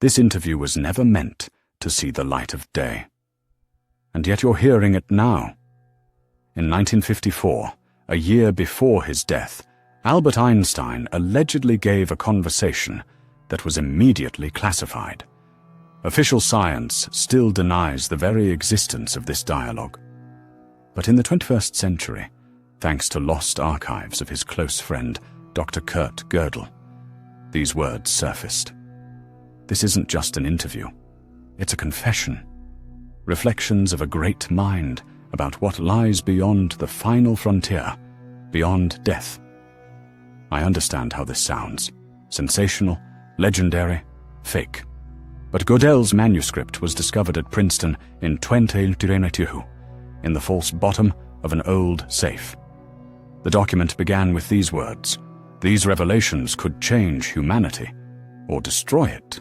This interview was never meant to see the light of day. And yet you're hearing it now. In 1954, a year before his death, Albert Einstein allegedly gave a conversation that was immediately classified. Official science still denies the very existence of this dialogue. But in the 21st century, thanks to lost archives of his close friend, Dr. Kurt Gödel, these words surfaced. This isn't just an interview. It's a confession. Reflections of a great mind about what lies beyond the final frontier, beyond death. I understand how this sounds. Sensational, legendary, fake. But Gödel's manuscript was discovered at Princeton in 2022, in the false bottom of an old safe. The document began with these words: "These revelations could change humanity, or destroy it."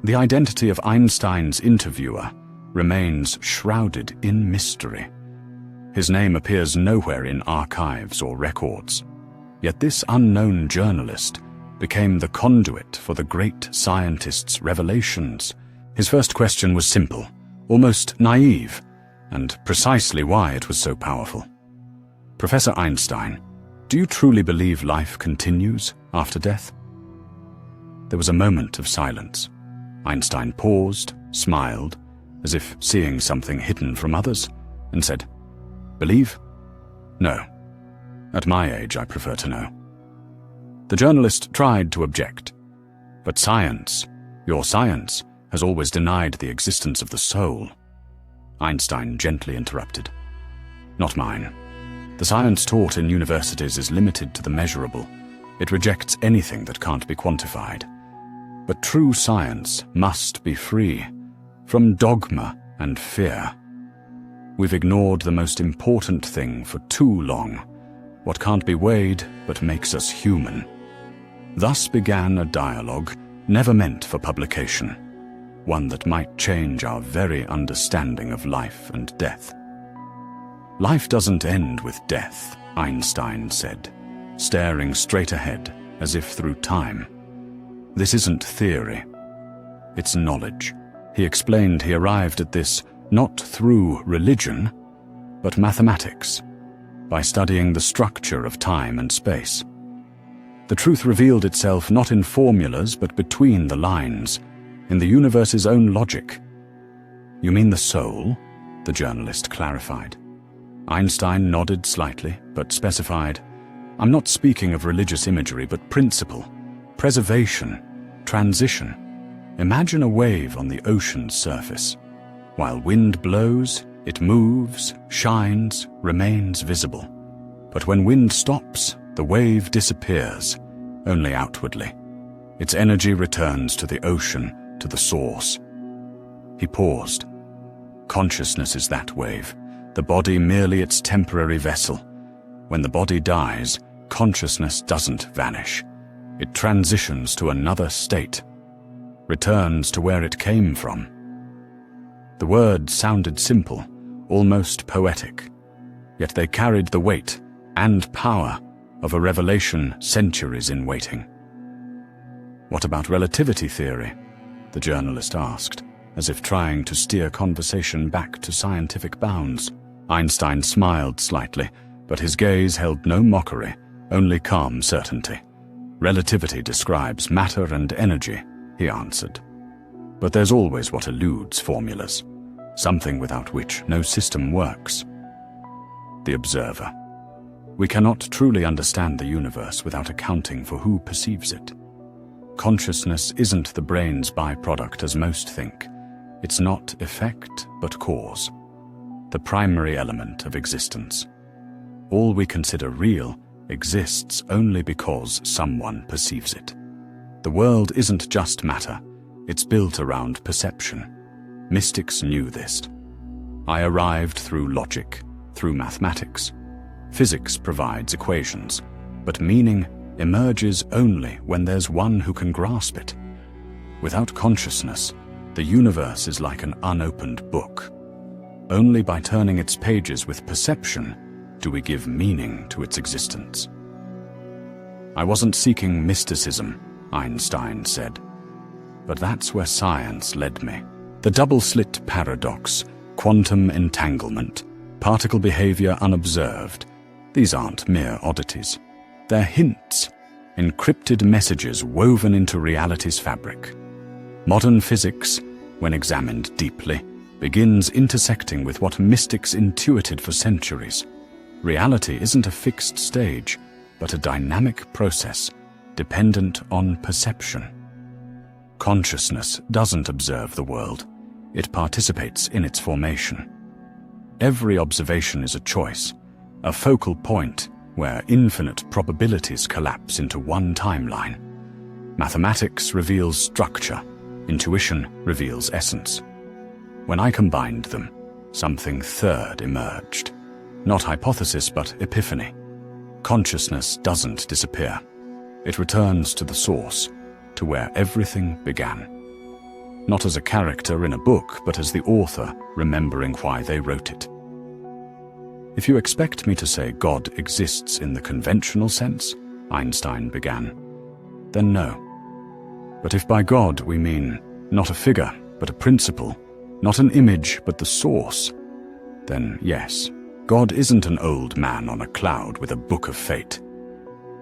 The identity of Einstein's interviewer remains shrouded in mystery. His name appears nowhere in archives or records. Yet this unknown journalist became the conduit for the great scientist's revelations. His first question was simple, almost naive, and precisely why it was so powerful. "Professor Einstein, do you truly believe life continues after death?" There was a moment of silence. Einstein paused, smiled, as if seeing something hidden from others, and said, "Believe? No. At my age, I prefer to know." The journalist tried to object. "But science, your science, has always denied the existence of the soul." Einstein gently interrupted. "Not mine. The science taught in universities is limited to the measurable. It rejects anything that can't be quantified. But true science must be free from dogma and fear. We've ignored the most important thing for too long, what can't be weighed but makes us human." Thus began a dialogue never meant for publication, one that might change our very understanding of life and death. "Life doesn't end with death," Einstein said, staring straight ahead as if through time. "This isn't theory. It's knowledge." He explained he arrived at this not through religion, but mathematics, by studying the structure of time and space. The truth revealed itself not in formulas but between the lines, in the universe's own logic. "You mean the soul?" the journalist clarified. Einstein nodded slightly, but specified, "I'm not speaking of religious imagery, but principle, preservation, transition. Imagine a wave on the ocean's surface. While wind blows, it moves, shines, remains visible. But when wind stops, the wave disappears, only outwardly. Its energy returns to the ocean, to the source." He paused. "Consciousness is that wave, the body merely its temporary vessel. When the body dies, consciousness doesn't vanish. It transitions to another state, returns to where it came from." The words sounded simple, almost poetic, yet they carried the weight and power of a revelation centuries in waiting. "What about relativity theory?" the journalist asked, as if trying to steer conversation back to scientific bounds. Einstein smiled slightly, but his gaze held no mockery, only calm certainty. "Relativity describes matter and energy," he answered. "But there's always what eludes formulas, something without which no system works. The observer. We cannot truly understand the universe without accounting for who perceives it. Consciousness isn't the brain's byproduct as most think. It's not effect, but cause, the primary element of existence. All we consider real exists only because someone perceives it. The world isn't just matter, it's built around perception. Mystics knew this. I arrived through logic, through mathematics. Physics provides equations, but meaning emerges only when there's one who can grasp it. Without consciousness, the universe is like an unopened book. Only by turning its pages with perception do we give meaning to its existence. "I wasn't seeking mysticism," Einstein said. But that's where science led me. The double-slit paradox, quantum entanglement, particle behavior unobserved. These aren't mere oddities. They're hints, encrypted messages woven into reality's fabric. Modern physics, when examined deeply, begins intersecting with what mystics intuited for centuries. Reality isn't a fixed stage, but a dynamic process, dependent on perception. Consciousness doesn't observe the world. It participates in its formation. Every observation is a choice, a focal point where infinite probabilities collapse into one timeline. Mathematics reveals structure, intuition reveals essence. When I combined them, something third emerged. Not hypothesis, but epiphany. Consciousness doesn't disappear. It returns to the source, to where everything began. Not as a character in a book, but as the author remembering why they wrote it. If you expect me to say God exists in the conventional sense, Einstein began, then no. But if by God we mean not a figure, but a principle, not an image, but the source, then yes, God isn't an old man on a cloud with a book of fate.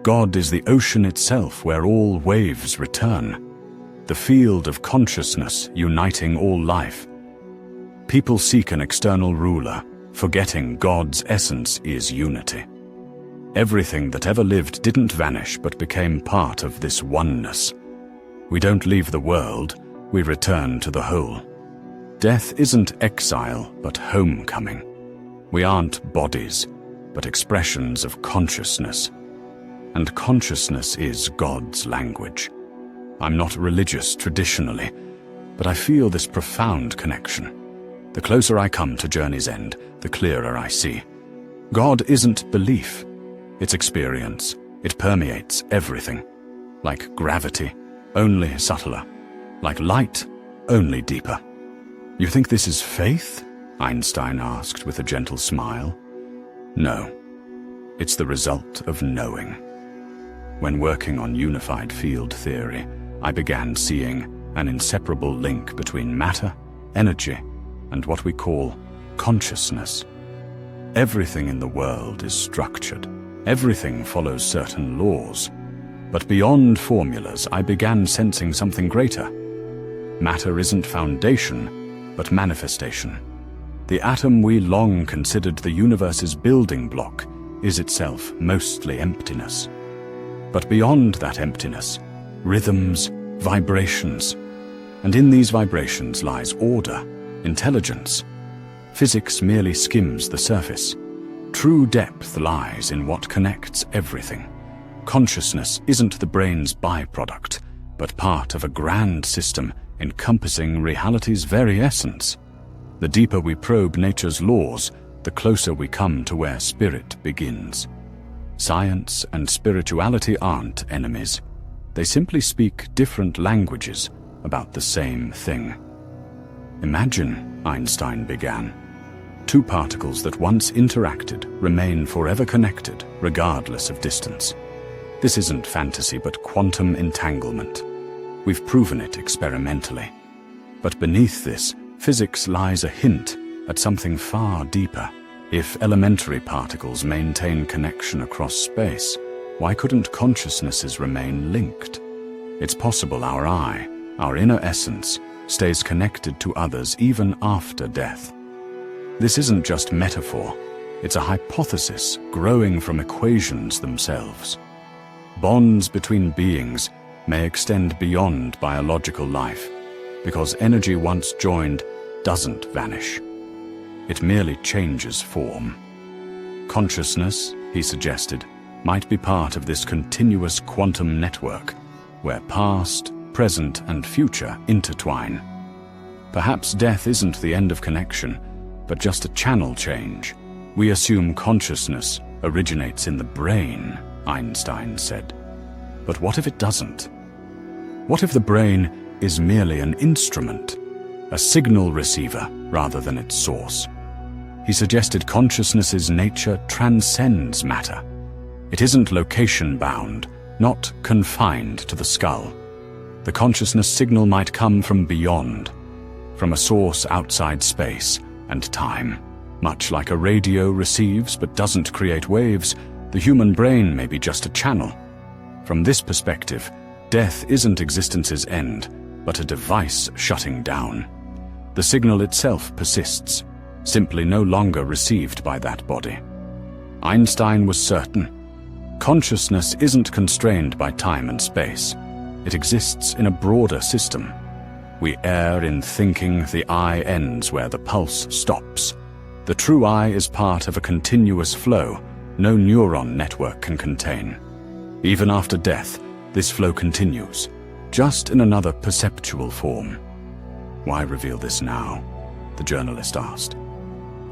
God is the ocean itself where all waves return, the field of consciousness uniting all life. People seek an external ruler, forgetting God's essence is unity. Everything that ever lived didn't vanish but became part of this oneness. We don't leave the world, we return to the whole. Death isn't exile, but homecoming. We aren't bodies, but expressions of consciousness. And consciousness is God's language. I'm not religious traditionally, but I feel this profound connection. The closer I come to journey's end, the clearer I see. God isn't belief, it's experience. It permeates everything. Like gravity, only subtler. Like light, only deeper. You think this is faith? Einstein asked with a gentle smile. No, it's the result of knowing. When working on unified field theory, I began seeing an inseparable link between matter, energy, and what we call consciousness. Everything in the world is structured. Everything follows certain laws. But beyond formulas, I began sensing something greater. Matter isn't foundation, but manifestation. The atom we long considered the universe's building block is itself mostly emptiness. But beyond that emptiness, rhythms, vibrations. And in these vibrations lies order, intelligence. Physics merely skims the surface. True depth lies in what connects everything. Consciousness isn't the brain's byproduct, but part of a grand system encompassing reality's very essence. The deeper we probe nature's laws, the closer we come to where spirit begins. Science and spirituality aren't enemies. They simply speak different languages about the same thing. Imagine, Einstein began, two particles that once interacted remain forever connected, regardless of distance. This isn't fantasy, but quantum entanglement. We've proven it experimentally. But beneath this, physics lies a hint at something far deeper. If elementary particles maintain connection across space, why couldn't consciousnesses remain linked? It's possible our I, our inner essence, stays connected to others even after death. This isn't just metaphor, it's a hypothesis growing from equations themselves. Bonds between beings may extend beyond biological life, because energy once joined doesn't vanish. It merely changes form. Consciousness, he suggested, might be part of this continuous quantum network, where past, present, and future intertwine. Perhaps death isn't the end of connection, but just a channel change. We assume consciousness originates in the brain, Einstein said. But what if it doesn't? What if the brain is merely an instrument, a signal receiver rather than its source? He suggested consciousness's nature transcends matter. It isn't location-bound, not confined to the skull. The consciousness signal might come from beyond, from a source outside space and time. Much like a radio receives but doesn't create waves, the human brain may be just a channel. From this perspective, death isn't existence's end, but a device shutting down. The signal itself persists, simply no longer received by that body. Einstein was certain. Consciousness isn't constrained by time and space. It exists in a broader system. We err in thinking the eye ends where the pulse stops. The true eye is part of a continuous flow no neuron network can contain. Even after death, this flow continues, just in another perceptual form. Why reveal this now? The journalist asked.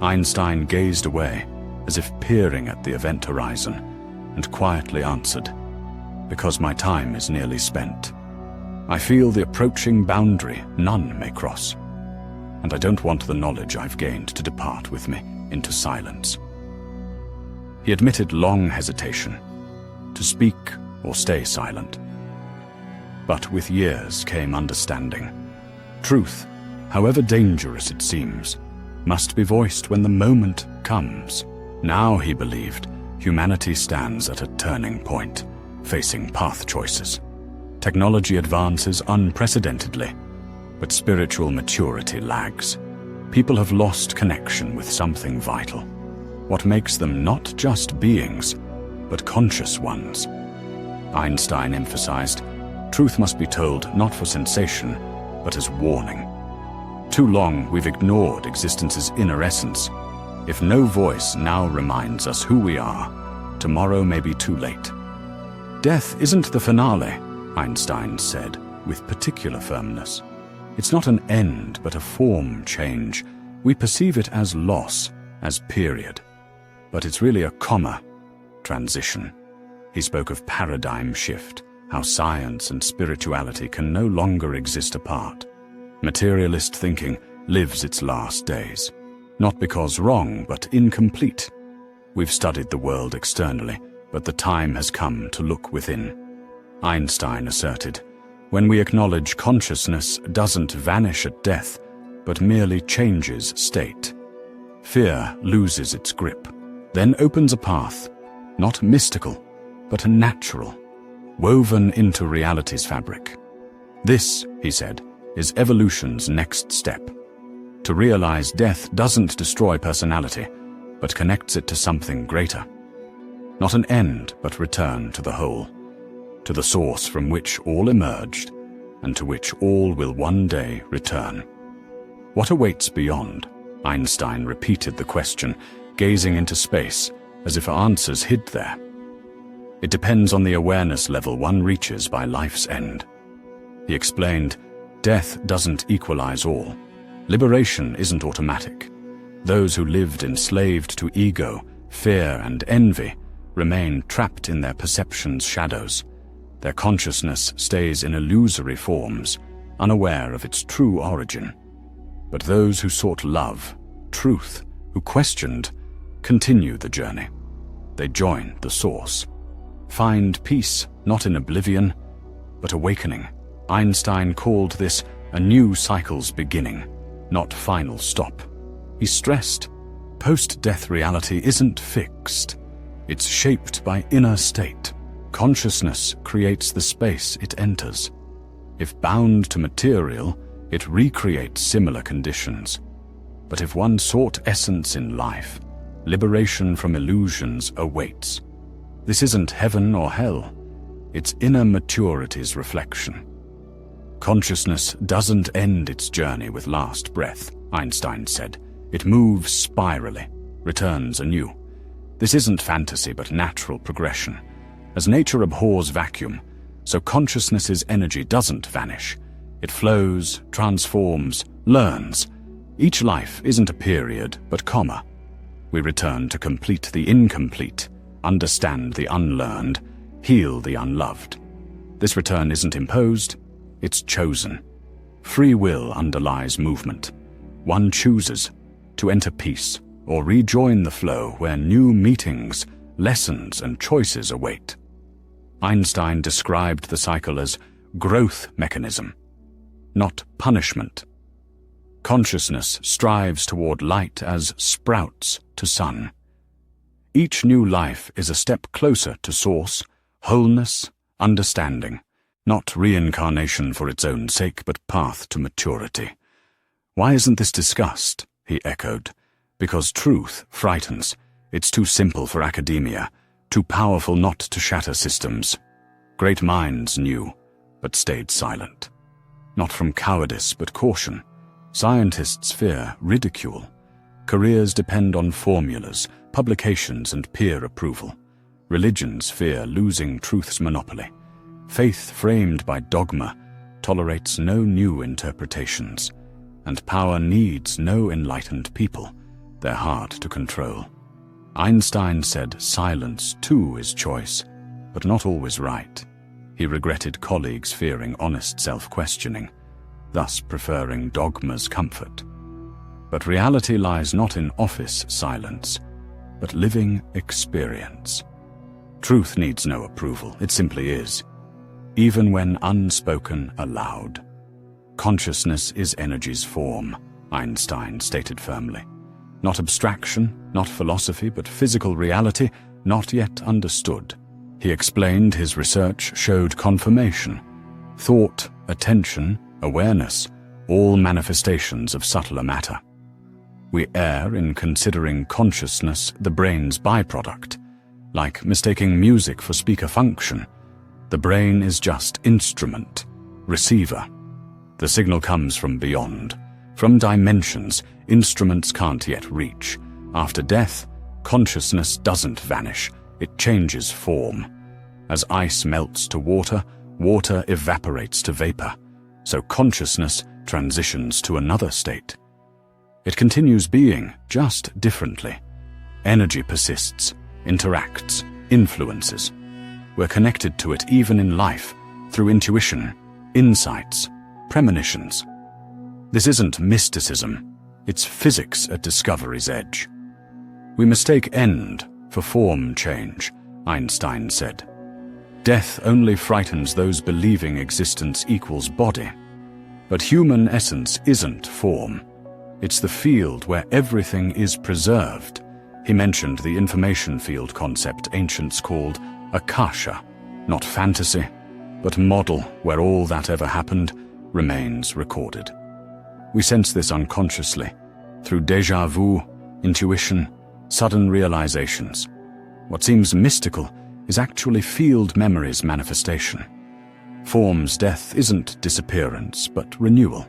Einstein gazed away, as if peering at the event horizon, and quietly answered, "Because my time is nearly spent. I feel the approaching boundary none may cross, and I don't want the knowledge I've gained to depart with me into silence." He admitted long hesitation, to speak or stay silent. But with years came understanding. Truth, however dangerous it seems, must be voiced when the moment comes. Now, he believed, humanity stands at a turning point, facing path choices. Technology advances unprecedentedly, but spiritual maturity lags. People have lost connection with something vital. What makes them not just beings, but conscious ones. Einstein emphasized, truth must be told not for sensation, but as warning. Too long we've ignored existence's inner essence. If no voice now reminds us who we are, tomorrow may be too late. Death isn't the finale, Einstein said with particular firmness. It's not an end, but a form change. We perceive it as loss, as period. But it's really a comma, transition. He spoke of paradigm shift, how science and spirituality can no longer exist apart. Materialist thinking lives its last days, not because wrong, but incomplete. We've studied the world externally, but the time has come to look within. Einstein asserted, when we acknowledge consciousness doesn't vanish at death, but merely changes state. Fear loses its grip, then opens a path, not mystical, but natural, woven into reality's fabric. This, he said, is evolution's next step. To realize death doesn't destroy personality, but connects it to something greater. Not an end, but return to the whole, to the source from which all emerged, and to which all will one day return. What awaits beyond? Einstein repeated the question, gazing into space, as if answers hid there. It depends on the awareness level one reaches by life's end. He explained, death doesn't equalize all. Liberation isn't automatic. Those who lived enslaved to ego, fear, and envy remain trapped in their perception's shadows. Their consciousness stays in illusory forms, unaware of its true origin. But those who sought love, truth, who questioned, continue the journey. They join the source. Find peace, not in oblivion, but awakening. Einstein called this a new cycle's beginning, not final stop. He stressed, post-death reality isn't fixed. It's shaped by inner state. Consciousness creates the space it enters. If bound to material, it recreates similar conditions. But if one sought essence in life, liberation from illusions awaits. This isn't heaven or hell. It's inner maturity's reflection. Consciousness doesn't end its journey with last breath, Einstein said. It moves spirally, returns anew. This isn't fantasy but natural progression. As nature abhors vacuum, so consciousness's energy doesn't vanish. It flows, transforms, learns. Each life isn't a period but comma. We return to complete the incomplete, understand the unlearned, heal the unloved. This return isn't imposed, it's chosen. Free will underlies movement. One chooses to enter peace or rejoin the flow where new meetings, lessons, and choices await. Einstein described the cycle as growth mechanism, not punishment. Consciousness strives toward light as sprouts to sun. Each new life is a step closer to source, wholeness, understanding, not reincarnation for its own sake, but path to maturity. Why isn't this discussed? He echoed. Because truth frightens. It's too simple for academia, too powerful not to shatter systems. Great minds knew, but stayed silent. Not from cowardice, but caution. Scientists fear ridicule. Careers depend on formulas, publications, and peer approval. Religions fear losing truth's monopoly. Faith framed by dogma tolerates no new interpretations. And power needs no enlightened people. They're hard to control. Einstein said silence too is choice, but not always right. He regretted colleagues fearing honest self-questioning, thus preferring dogma's comfort. But reality lies not in office silence, but living experience. Truth needs no approval, it simply is, even when unspoken aloud. Consciousness is energy's form, Einstein stated firmly. Not abstraction, not philosophy, but physical reality, not yet understood. He explained his research showed confirmation. Thought, attention, awareness, all manifestations of subtler matter. We err in considering consciousness the brain's byproduct, like mistaking music for speaker function. The brain is just instrument, receiver. The signal comes from beyond, from dimensions instruments can't yet reach. After death, consciousness doesn't vanish, it changes form. As ice melts to water, water evaporates to vapor, so consciousness transitions to another state. It continues being, just differently. Energy persists, interacts, influences. We're connected to it even in life, through intuition, insights, premonitions. This isn't mysticism, it's physics at discovery's edge. We mistake end for form change, Einstein said. Death only frightens those believing existence equals body. But human essence isn't form. It's the field where everything is preserved. He mentioned the information field concept ancients called akasha, not fantasy, but model where all that ever happened remains recorded. We sense this unconsciously, through déjà vu, intuition, sudden realizations. What seems mystical is actually field memory's manifestation. Form's death isn't disappearance, but renewal.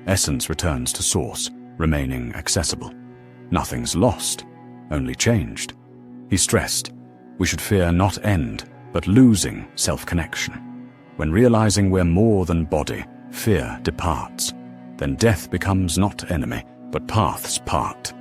Essence returns to source, remaining accessible. Nothing's lost, only changed. He stressed, we should fear not end, but losing self-connection. When realizing we're more than body, fear departs. Then death becomes not enemy, but paths part.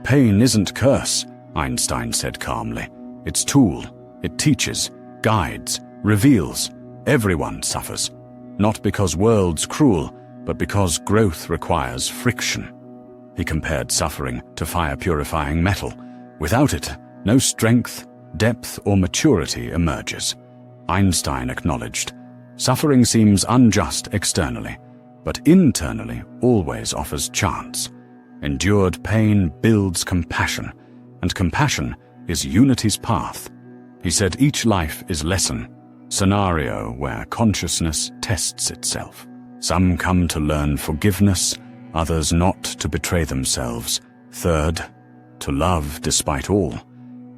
Pain isn't curse, Einstein said calmly. It's tool. It teaches, guides, reveals. Everyone suffers, not because world's cruel, but because growth requires friction. He compared suffering to fire-purifying metal. Without it, no strength, depth, or maturity emerges. Einstein acknowledged, suffering seems unjust externally, but internally always offers chance. Endured pain builds compassion, and compassion is unity's path. He said each life is lesson, scenario where consciousness tests itself. Some come to learn forgiveness, others not to betray themselves. Third, to love despite all.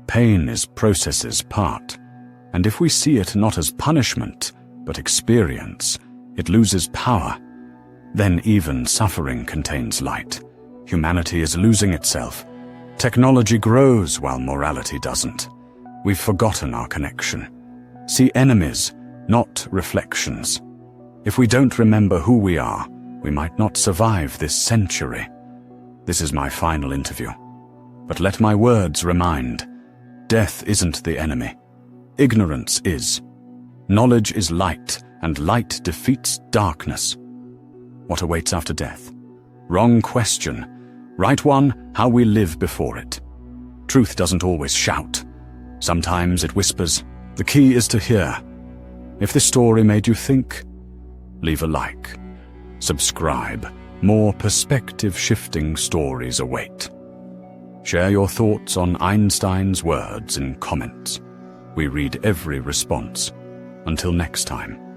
Pain is process's part, and if we see it not as punishment, but experience, it loses power. Then even suffering contains light. Humanity is losing itself. Technology grows while morality doesn't. We've forgotten our connection. See enemies, not reflections. If we don't remember who we are, we might not survive this century. This is my final interview. But let my words remind, death isn't the enemy. Ignorance is. Knowledge is light, and light defeats darkness. What awaits after death? Wrong question. Right one, how we live before it. Truth doesn't always shout. Sometimes it whispers. The key is to hear. If this story made you think, leave a like. Subscribe. More perspective-shifting stories await. Share your thoughts on Einstein's words in comments. We read every response. Until next time.